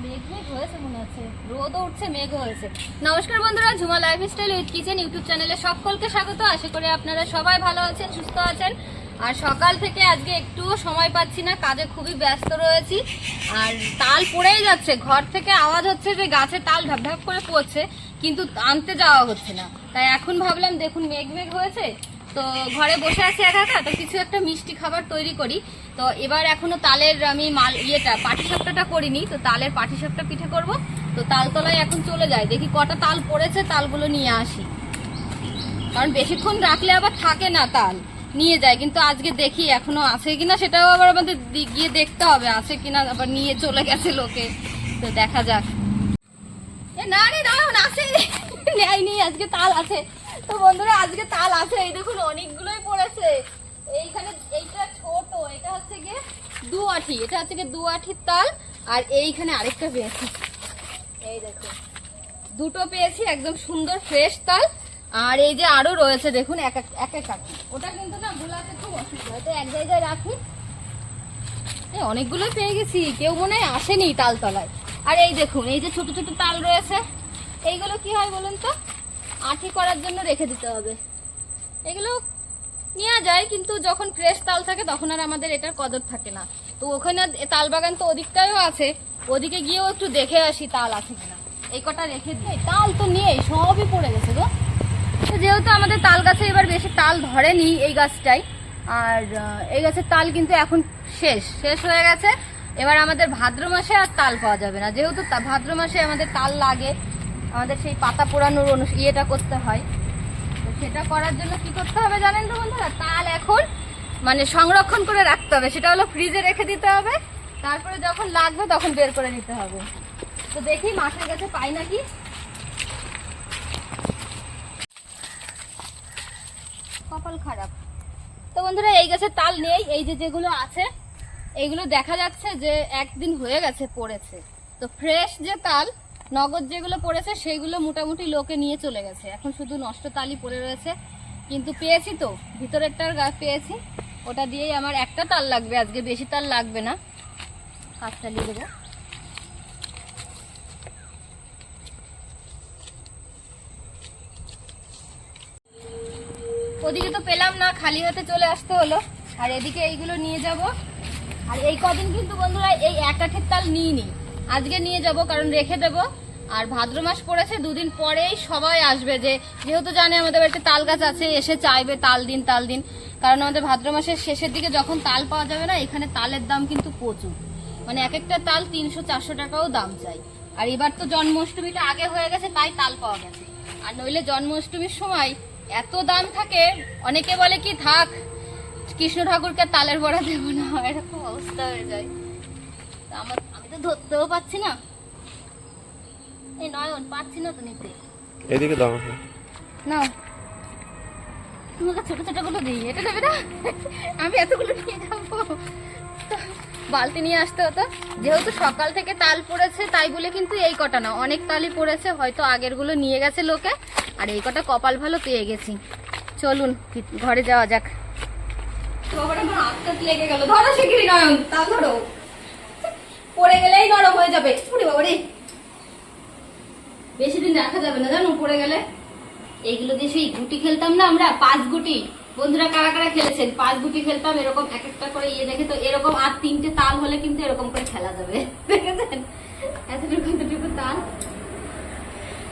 মেঘ মেঘ হয়েছে মনে হচ্ছে, রোদও উঠছে, মেঘ হয়েছে। নমস্কার বন্ধুরা, Jhuma lifestyle with kitchen YouTube চ্যানেলে সকলকে স্বাগত। আশা করি আপনারা সবাই ভালো আছেন, সুস্থ আছেন। আর সকাল থেকে আজকে একটুও সময় পাচ্ছি না, কাজে খুবই ব্যস্ত রয়েছি। আর তাল পড়েই যাচ্ছে, ঘর থেকে আওয়াজ হচ্ছে যে গাছে তাল ঢাপ ঢাপ করে পড়ছে, কিন্তু আনতে যাওয়া হচ্ছে না। তাই এখন ভাবলাম দেখুন মেঘ মেঘ হয়েছে, তো ঘরে বসে আছি একা একা, তো কিছু একটা মিষ্টি খাবার তৈরি করি। তো এবার এখনো তালের আমি পাটিসাপটাটা করিনি, তো তালের পাটিসাপটা পিঠে করব। তো তালতলায় এখন চলে যাই, দেখি কটা তাল পড়েছে, তালগুলো নিয়ে আসি। কারণ বেশিক্ষণ রাখলে আবার থাকে না, তাল নিয়ে যায়। কিন্তু আজকে দেখি এখনো আছে কিনা, সেটাও আবার আমাদের গিয়ে দেখতে হবে আছে কিনা, আবার নিয়ে চলে গেছে লোকে। তো দেখা যাক। না রে দাঁড়ান, আছে নেয়নি, আজকে তাল আছে। তো বন্ধুরা আজকে তাল আছে, এই দেখুন অনেকগুলোই পড়েছে। এইখানে এইটা ছোট, এটা হচ্ছে গিয়ে 2 আঁঠি, এটা হচ্ছে গিয়ে 2 আঁঠির তাল। আর এইখানে আরেকটা পেয়েছি, এই দেখো দুটো পেয়েছি, একদম সুন্দর ফ্রেশ তাল। আর এই যে আরো রয়েছে দেখুন এক এক আঁঠি, ওটা কিন্তু না গুলাতে খুব অসুবিধা, তো এক জায়গায় রাখি। অনেকগুলো পেয়ে গেছি, কেউ মনে হয় আসেনি তালতলায়। আর এই দেখুন এই যে ছোট ছোট তাল রয়েছে, এইগুলো কি হয় বলুন তো, আঁঠি করার জন্য রেখে দিতে হবে। এগুলো নেওয়া যায়, কিন্তু যখন ফ্রেশ তাল থাকে তখন আর আমাদের এটার কদর থাকে না। তো ওখানে তাল বাগান তো ওদিকটাও আছে, ওদিকে গিয়েও একটু দেখে আসি তাল আছে কিনা। এই কটা রেখে দিই, তাল তো নিয়ে সবই পড়ে গেছে গো। তো যেহেতু আমাদের তাল গাছে এবার বেশি তাল ধরেনি এই গাছটাই, আর এই গাছের তাল কিন্তু এখন শেষ হয়ে গেছে। এবার আমাদের ভাদ্র মাসে আর তাল পাওয়া যাবে না, যেহেতু ভাদ্র মাসে আমাদের তাল লাগে, আমাদের সেই পাতা পোড়ানোর ইয়েটা করতে হয়। তো সেটা করার জন্য কি করতে হবে জানেন তো বন্ধুরা, তাল এখন মানে সংরক্ষণ করে রাখতে হবে। সেটা হলো ফ্রিজে রেখে দিতে হবে, তারপরে যখন লাগবে তখন বের করে নিতে হবে। তো দেখি মাঠের কাছে পাই নাকি। কপাল খারাপ। তো বন্ধুরা এই গাছে তাল নেই, এই যে যেগুলো আছে এইগুলো দেখা যাচ্ছে যে একদিন হয়ে গেছে পড়েছে। তো ফ্রেশ যে তাল নগদ যেগুলো পড়েছে সেইগুলো মোটামুটি লোকে নিয়ে চলে গেছে, এখন শুধু নষ্ট তালই পড়ে রয়েছে। কিন্তু পেয়েছি তো ভিতরেরটার গাছ পেয়েছি, ওটা দিয়েই আমার একটা তাল লাগবে আজকে, বেশি তাল লাগবে না। কাজ চালিয়ে দেবো। ওদিকে তো পেলাম না, খালি হাতে চলে আসতে হলো। আর এদিকে এইগুলো নিয়ে যাব। আর এই কদিন কিন্তু বন্ধুরা এই এক আঁঠের তাল নিইনি, আজকে নিয়ে যাব, কারণ রেখে দেব। আর ভাদ্র মাস পড়েছে, 2 দিন পরেই সবাই আসবে, যেহেতু জানে আমাদের বাড়িতে তাল গাছ আছে, এসে চাইবে তাল দিন। কারণ আমাদের ভাদ্র মাসের শেষের দিকে যখন তাল পাওয়া যাবে না, এখানে তালের দাম কিন্তু প্রচুর, মানে এক একটা তাল 300-400 টাকাও দাম চাই। আর এবার তো জন্মাষ্টমীটা আগে হয়ে গেছে, তাই তাল পাওয়া গেছে। আর নইলে জন্মাষ্টমীর সময় এত দাম থাকে, অনেকে বলে কি থাক কৃষ্ণ ঠাকুরকে তালের বড়া দেবো না, এরকম অবস্থা হয়ে যায়। আমি তো ধরতেও পাচ্ছি না, এই নয়ন পাচ্ছি না তো নিতে। এদিকে দাও না তোমাকে ছোট ছোট গুলো দিই, এটা দেবে না, আমি এতগুলো নিয়ে যাবো। বালতি নিয়ে আসতে হতো। যেহেতু সকাল থেকে তাল পড়েছে তাই বলে কিন্তু এই কটা না, অনেক তালই পড়েছে, হয়তো আগের গুলো নিয়ে গেছে লোকে। আর এই কটা কপাল ভালো পেয়ে গেছি। চলুন ঘরে যাওয়া যাক। লেগে গেল, ধরো শিগগিরই নয়ন, তা ধরো, পড়ে গেলেই নরম হয়ে যাবে। বাবারে বেশি দিন রাখা যাবে না জানো, পড়ে গেলে। এইগুলো দিয়ে সেই গুটি খেলতাম না আমরা, 5 গুটি। বন্ধুরা কারা কারা খেলেছেন? 5 গুটি খেলতাম, এরকম এক একটা করে ইয়ে দেখে, তো এরকম আর 3টে তাল হলে কিন্তু এরকম করে খেলা যাবে, দেখেছেন এতটুকু তাল।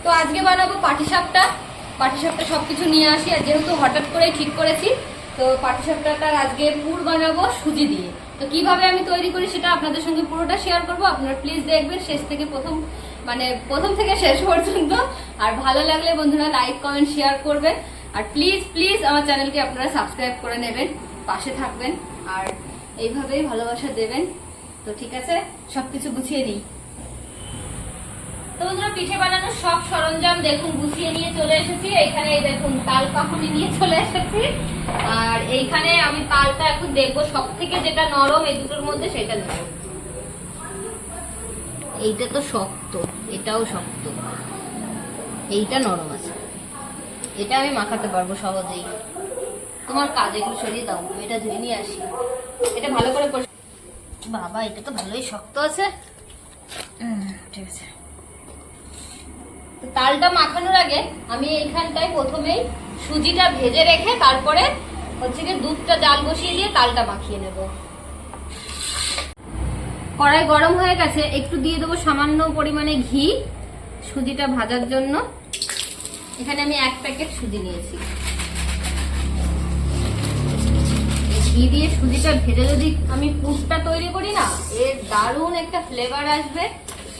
তো আজকে বানাবো পাটিসাপটা সবকিছু নিয়ে আসি, আর যেহেতু হঠাৎ করে ঠিক করেছি, তো পাটিসাপটাটার আজকে পুর বানাবো সুজি দিয়ে। তো কিভাবে আমি তৈরি করি সেটা আপনাদের সঙ্গে পুরোটা শেয়ার করবো। আপনারা প্লিজ দেখবেন শেষ থেকে প্রথম থেকে শেষ পর্যন্ত। আর ভালো লাগলে বন্ধুরা লাইক কমেন্ট শেয়ার করবেন। আর প্লিজ আমার চ্যানেলকে আপনারা সাবস্ক্রাইব করে নেবেন, পাশে থাকবেন, আর এইভাবেই ভালোবাসা দেবেন। তো ঠিক আছে, সবকিছু গুছিয়ে নিই। তো বন্ধুরা পিঠে বানানোর সব সরঞ্জাম দেখুন গুছিয়ে নিয়ে চলে এসেছি। এইখানে এই দেখুন তাল কাকুনি নিয়ে চলে এসেছি। আর এইখানে আমি তালটা এখন দেখবো সব থেকে যেটা নরম এই দুটোর মধ্যে সেটা নেব। এইটা তো শক্ত, এটাও শক্ত, এইটা নরম আছে, এটা আমি মাখাতে পারবো সহজেই। তোমার কাজ এগুলো সরিয়ে দাও, এটা ধুয়ে নিয়ে আসি। এটা ভালো করে বাবা, এটা তো ভালোই শক্ত আছে। ঠিক আছে। তো তালটা মাখানোর আগে আমি এইখানটায় প্রথমেই সুজিটা ভেজে রেখে তারপরে হচ্ছে কি দুধটা জাল বসিয়ে দিয়ে তালটা মাখিয়ে নেব। কড়াই গরম হয়ে গেছে, একটু দিয়ে দেবো সামান্য পরিমাণে ঘি সুজিটা ভাজার জন্য। এখানে আমি 1 প্যাকেট সুজি নিয়েছি। ঘি দিয়ে সুজিটা ভেজে যদি আমি পুরটা তৈরি করি না, এর দারুণ একটা ফ্লেভার আসবে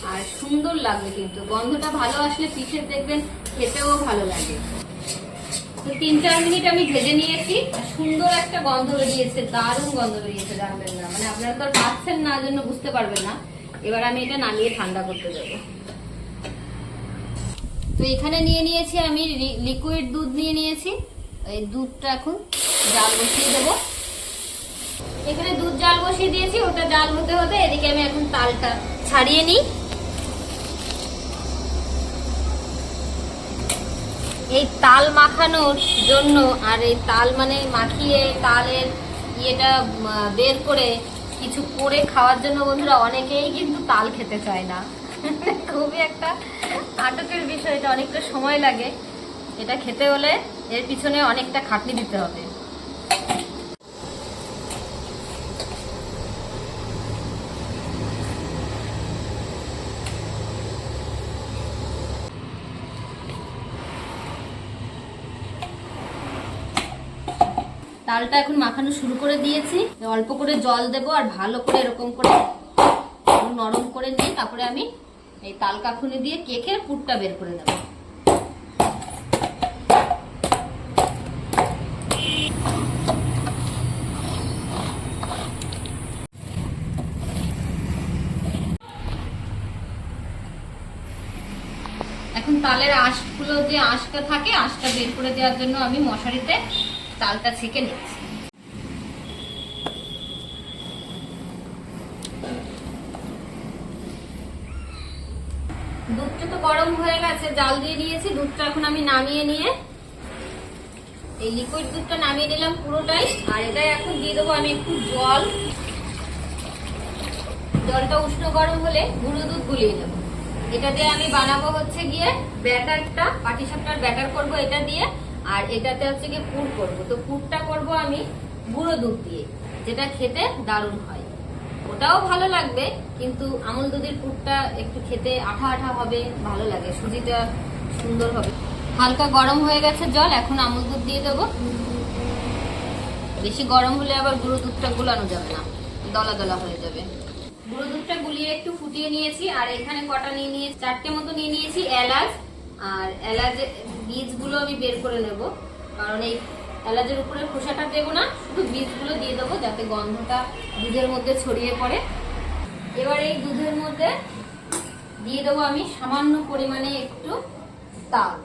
আর সুন্দর লাগবে, কিন্তু গন্ধটা ভালো আসলে পিঠে দেখবেন খেতেও ভালো লাগে। তো 3-4 মিনিট আমি ভেজে নিয়েছি আর সুন্দর একটা গন্ধ বেরিয়েছে, দারুণ গন্ধ বেরিয়েছে, জানবেন না মানে আপনারা তো আর পাচ্ছেন না জন্য বুঝতে পারবেন না। এবার আমি এটা নামিয়ে ঠান্ডা করতে দেবো। তো এখানে নিয়ে নিয়েছি আমি লিকুইড দুধ নিয়ে নিয়েছি। এই দুধটা এখন জাল বসিয়ে দেবো। এখানে দুধ জাল বসিয়ে দিয়েছি, ওটা জাল হতে হতে এদিকে আমি এখন তালটা ছাড়িয়ে নিই। এই তাল মাখানোর জন্য আর এই তাল মানে মাখিয়ে তালের ইয়েটা বের করে কিছু করে খাওয়ার জন্য বন্ধুরা অনেকেই কিন্তু তাল খেতে চায় না। খুবই একটা আটকের বিষয়, এটা অনেকটা সময় লাগে। এটা খেতে হলে এর পিছনে অনেকটা খাটনি দিতে হবে। তালটা এখন মাখানো শুরু করে দিয়েছি। অল্প করে জল দেব আর ভালো করে এরকম করে নরম করে নিয়ে তারপরে আমি এই তাল কাখুনি দিয়ে কেকের পুরটা বের করে দেব। এখন তালের আঁশগুলো যে আঁশটা থাকে, আঁশটা বের করে দেওয়ার জন্য আমি মশারিতে তালটা ছেঁকে নিচ্ছি। দুধটা তো গরম হয়ে গেছে, জাল দিয়ে দিয়েছি। দুধটা এখন আমি নামিয়ে নিয়ে এই লিকুইড দুধটা নামিয়ে নিলাম পুরোটাই। আর এটা এখন দিয়ে দেবো আমি একটু জল। জলটা উষ্ণ গরম হলে গুঁড়ো দুধ গুলিয়ে নেবো। এটা দিয়ে আমি বানাবো হচ্ছে গিয়ে ব্যাটারটা, পাটিসাপটার ব্যাটার করব এটা দিয়ে। আর এটাতে হচ্ছে গিয়ে পুর করবো। তো পুরটা করবো আমি গুঁড়ো দুধ দিয়ে, যেটা খেতে দারুণ হয়। ওটাও ভালো লাগবে, কিন্তু আমুল দুধের পুরটা একটু খেতে আঠা আঠা হবে, ভালো লাগে, সুজিটা সুন্দর হবে। হালকা গরম হয়ে গেছে জল, এখন আমুল দুধ দিয়ে দেবো। বেশি গরম হলে আবার গুঁড়ো দুধটা গুলানো যাবে না, দলা দলা হয়ে যাবে। গুঁড়ো দুধটা গুলিয়ে একটু ফুটিয়ে নিয়েছি। আর এখানে কটা নিয়ে নিয়েছি, 4টে মতো নিয়ে নিয়েছি এলাচ। আর এলাচের বীজগুলো আমি বের করে নেব, কারণ এই এলাচের উপরে খোসাটা দেবো না, শুধু বীজগুলো দিয়ে দেবো যাতে গন্ধটা দুধের মধ্যে ছড়িয়ে পড়ে। এবার এই দুধের মধ্যে দিয়ে দেবো আমি সামান্য পরিমাণে একটু তাল।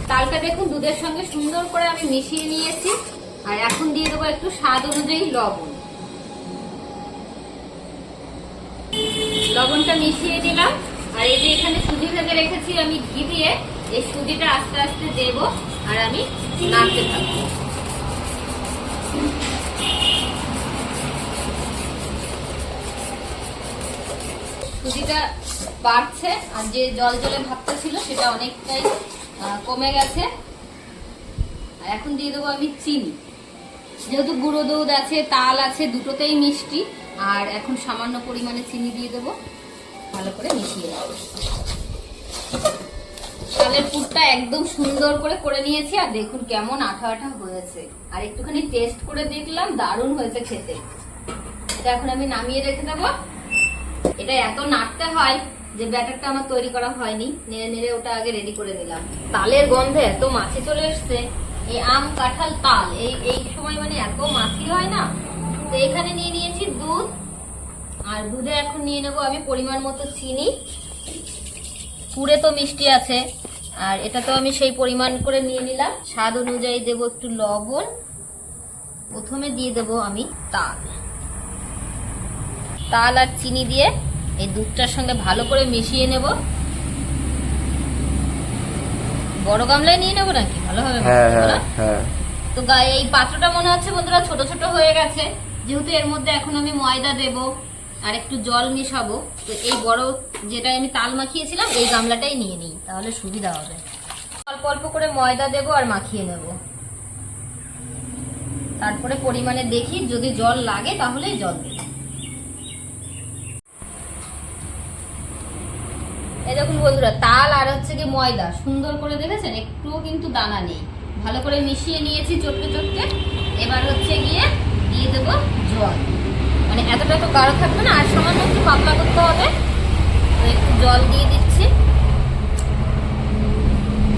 তালটা দেখুন দুধের সঙ্গে সুন্দর করে আমি মিশিয়ে নিয়েছি। আর এখন দিয়ে দেবো একটু স্বাদ অনুযায়ী লবণ। লবণটা মিশিয়ে দিলাম। আর এই যে এখানে সুজি ভেজে রেখেছি আমি ঘি দিয়ে, এই সুজিটা আস্তে আস্তে দেব আর আমি নাড়তে থাকবো। সুজিটা বাড়ছে আর যে জল জলে ভাবটা ছিল সেটা অনেকটাই কমে গেছে। আর এখন দিয়ে দেবো আমি চিনি। যেহেতু গুঁড়ো দুধ আছে, তাল আছে, দুটোতেই মিষ্টি। আর এখন সামান্য পরিমাণে চিনি দিয়ে দেবো, ভালো করে মিশিয়ে নেব। তালের পুরটা একদম সুন্দর করে নিয়েছি। আর দেখুন কেমন আঠা আঠা হয়েছে। আর একটুখানি টেস্ট করে দেখলাম, দারুণ হয়েছে খেতে। এটা এখন আমি নামিয়ে রেখে দেবো। এটা এত নাড়তে হয় যে ব্যাটারটা আমার তৈরি করা হয়নি, নেড়ে নেড়ে ওটা আগে রেডি করে নিলাম। তালের গন্ধে এত মাছি চলে এসছে। এই আম, কাঁঠাল, তাল এই সময় মানে এত মাছি হয় না। তো এখানে নিয়ে নিয়েছি দুধ। আর দুধে এখন নিয়ে নেবো আমি পরিমাণ মতো চিনি। পুরে তো মিষ্টি আছে, আর এটা তো আমি সেই পরিমাণ করে নিয়ে নিলাম। স্বাদ অনুযায়ী দেবো একটু লবণ। প্রথমে দিয়ে দেবো আমি তাল। তাল আর চিনি দিয়ে এই দুধটার সঙ্গে ভালো করে মিশিয়ে নেব। বড় গামলায় নিয়ে নেবো নাকি ভালো হবে? তো গায়ে এই পাত্রটা মনে হচ্ছে বন্ধুরা ছোট ছোট হয়ে গেছে, যেহেতু এর মধ্যে এখন আমি ময়দা দেব আর একটু জল মিশাবো। তো এই বড় যেটা আমি তাল মাখিয়েছিলাম এই গামলাটাই নিয়ে নিই, তাহলে সুবিধা হবে। অল্প অল্প করে ময়দা দেব আর মাখিয়ে নেব, তারপরে পরিমাণে দেখি যদি জল লাগে তাহলেই জল দেব। এই দেখুন বন্ধুরা, তাল আর হচ্ছে কি ময়দা সুন্দর করে দেখেছেন, একটুও কিন্তু দানা নেই, ভালো করে মিশিয়ে নিয়েছি চটকে চটকে। এবার হচ্ছে গিয়ে দিয়ে দেব জল, মানে এতটা তো গাঢ় থাকবে না, আর সামান্য একটু পাতলা করতে হবে। তো একটু জল দিয়ে দিচ্ছি,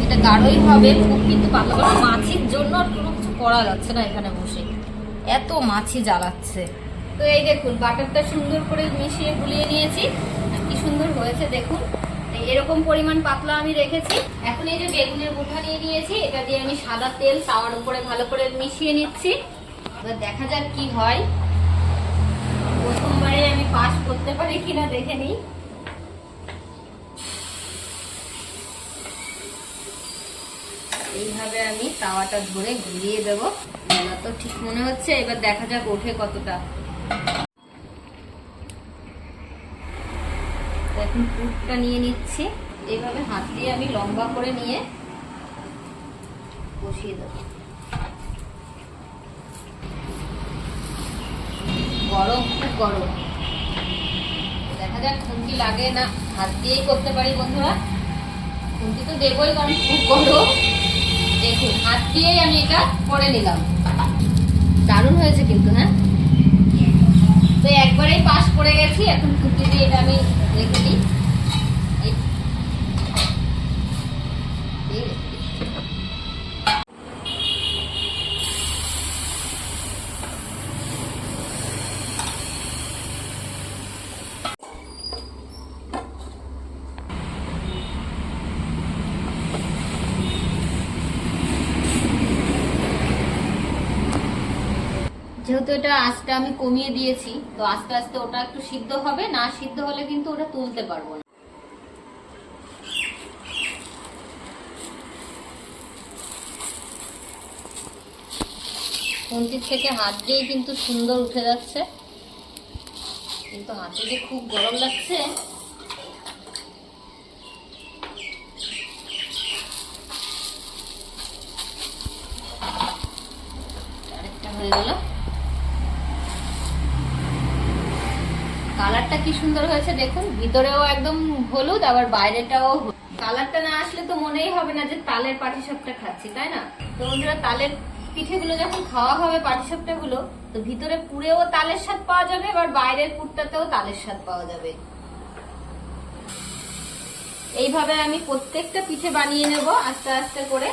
এটা গাঢ়ই হবে খুব, কিন্তু পাতলা করে মাছির জন্য আর কোনো কিছু করা যাচ্ছে না এখানে বসে, এত মাছি জ্বালাচ্ছে। তো এই দেখুন বাটারটা সুন্দর করে মিশিয়ে গুলিয়ে নিয়েছি, কি সুন্দর হয়েছে দেখুন। এরকম পরিমাণ পাতলা আমি রেখেছি। এখন এই যে বেগুনের বোটা নিয়ে নিয়েছি, এটা দিয়ে আমি সাদা তেল তাওয়ার উপরে ভালো করে মিশিয়ে নিচ্ছি। এবার দেখা যাক কি হয়, প্রথমবারে আমি পাস করতে পারি কিনা দেখে নিই। এইভাবে আমি তাওয়াটা ধরে ঘুরিয়ে দেবো, আমার তো ঠিক মনে হচ্ছে। এবার দেখা যাক ওঠে কতটা। এখন পুরটা নিয়ে নিচ্ছি, এইভাবে হাত দিয়ে আমি লম্বা করে নিয়ে বসিয়ে দেবো। গরম, খুব গরম, দেখা যাক খুন্তি লাগে না, হাত দিয়েই করতে পারি বন্ধুরা। খুন্তি তো দেবই কারণ খুব গরম। দেখুন হাত দিয়েই আমি এটা করে নিলাম, দারুণ হয়েছে কিন্তু। হ্যাঁ, তো একবারেই পাস করে গেছি, এখন খুন্তি দিয়ে এটা আমি রেখে দিই। যেহেতু এটা আঁচটা আমি কমিয়ে দিয়েছি, তো আস্তে আস্তে ওটা একটু সিদ্ধ হবে, না সিদ্ধ হলে কিন্তু ওটা তুলতে পারবো না। খুন্তির থেকে হাত দিয়েই কিন্তু সুন্দর উঠে যাচ্ছে, কিন্তু হাতে যে খুব গরম লাগছে। আরেকটা হয়ে গেল। কালারটা কি সুন্দর হয়েছে দেখুন, ভিতরেও একদম হলুদ আবার বাইরেটাও। কালারটা না আসলে তো মনেই হবে না যে তালের পাটিসাপটা খাচ্ছি, তাই না? তো বন্ধুরা, তালের পিঠেগুলো যখন খাওয়া হবে পাটিসাপটা গুলো, তো ভিতরে পুরেও তালের স্বাদ পাওয়া যাবে, আবার বাইরের পুরটাতেও তালের স্বাদ পাওয়া যাবে। এইভাবে আমি প্রত্যেকটা পিঠে বানিয়ে নেব আস্তে আস্তে করে,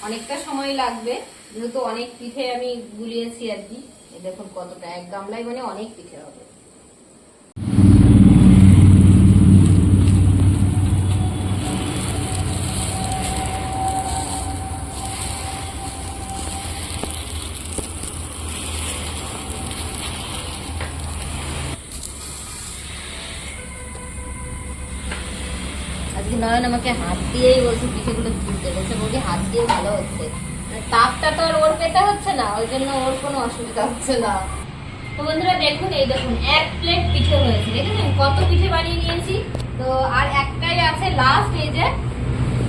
অনেকটা সময় লাগবে যেহেতু অনেক পিঠে আমি গুলিয়েছি আর কি। দেখুন কতটা, এক গামলায় মানে অনেক পিঠে হবে। আজকে নয়ন আমাকে হাত দিয়েই বলছে পিঠেগুলো তুলতে, বলছে বলছি হাত দিয়ে ভালো হচ্ছে, তাপটা তো আর ওর পেতে হচ্ছে না, ওই জন্য ওর কোনো অসুবিধা হচ্ছে না। তো বন্ধুরা দেখুন, এই দেখুন 1 প্লেট পিঠে হয়েছে, দেখেছেন কত পিঠে বানিয়ে নিয়েছি। তো আর একটাই আছে লাস্ট, এই যে,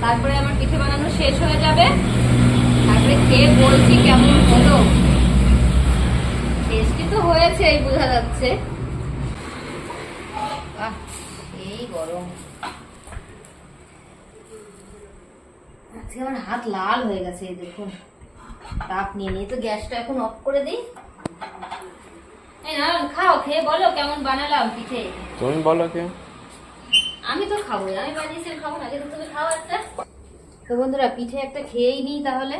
তারপরে আমার পিঠে বানানো শেষ হয়ে যাবে। তারপরে খেয়ে বলছি কেমন হলো। টেস্টি তো হয়েছে এই বোঝা যাচ্ছে। এই গরম, আমার হাত লাল হয়ে গেছে, এই দেখুন তাপ নিয়ে নিয়ে। তো গ্যাসটা এখন অফ করে দিই। এই না, খাও, খেয়ে বলো কেমন বানালাম পিঠে। তুমি বলো কে? আমি তো খাবো, আমি বানিয়েছি খাবো না, কিন্তু তুমি খাও একটা। তো বন্ধুরা পিঠে একটা খেয়েই নিই তাহলে,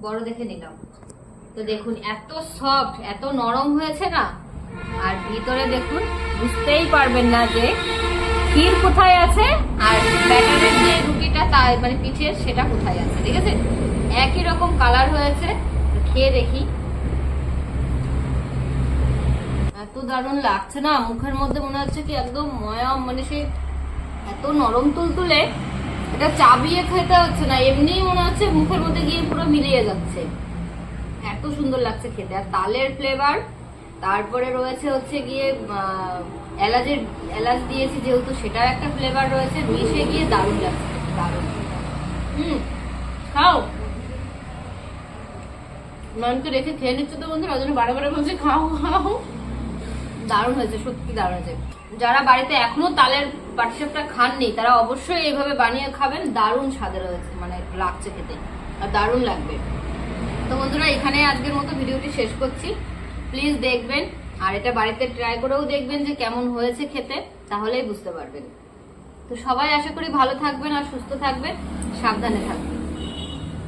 বড় দেখে নিলাম। তো দেখুন এত সফট, এত নরম হয়েছে না, আর ভিতরে দেখুন বুঝতেই পারবেন না যে ক্ষীর কোথায় আছে আর ব্যাটারের যে রুটিটা তাই মানে পিঠের সেটা কোথায় আছে। ঠিক আছে, একই রকম কালার হয়েছে। খেয়ে দেখি, এত দারুণ লাগছে না, মুখের মধ্যে মনে হচ্ছে কি একদম ময়াম, মানে সেই এত নরম তুলতুলে, এটা চাবিয়ে খেতে হচ্ছে না, এমনিই মনে হচ্ছে মুখের মধ্যে গিয়ে পুরো মিলিয়ে যাচ্ছে, এত সুন্দর লাগছে খেতে। আর তালের ফ্লেভার, তারপরে রয়েছে হচ্ছে গিয়ে এলাচ দিয়েছি যেহেতু সেটার একটা ফ্লেভার রয়েছে, মিশে গিয়ে দারুণ লাগছে, দারুণ। খাও, মানকে রেখে খেয়ে নিচ্ছে তো বন্ধুরা, ওই জন্য বারে বারে বলছে খাও খাও। দারুণ হয়েছে, সত্যি দারুণ হয়েছে। যারা বাড়িতে এখনো তালের পাটিসাপটা খাননি তারা অবশ্যই এইভাবে বানিয়ে খাবেন, দারুণ স্বাদের হয়েছে, মানে লাগছে খেতে আর দারুণ লাগবে। তো বন্ধুরা এখানে আজকের মতো ভিডিওটি শেষ করছি, প্লিজ দেখবেন আর এটা বাড়িতে ট্রাই করেও দেখবেন যে কেমন হয়েছে খেতে, তাহলেই বুঝতে পারবেন। তো সবাই আশা করি ভালো থাকবেন আর সুস্থ থাকবেন, সাবধানে থাকবেন।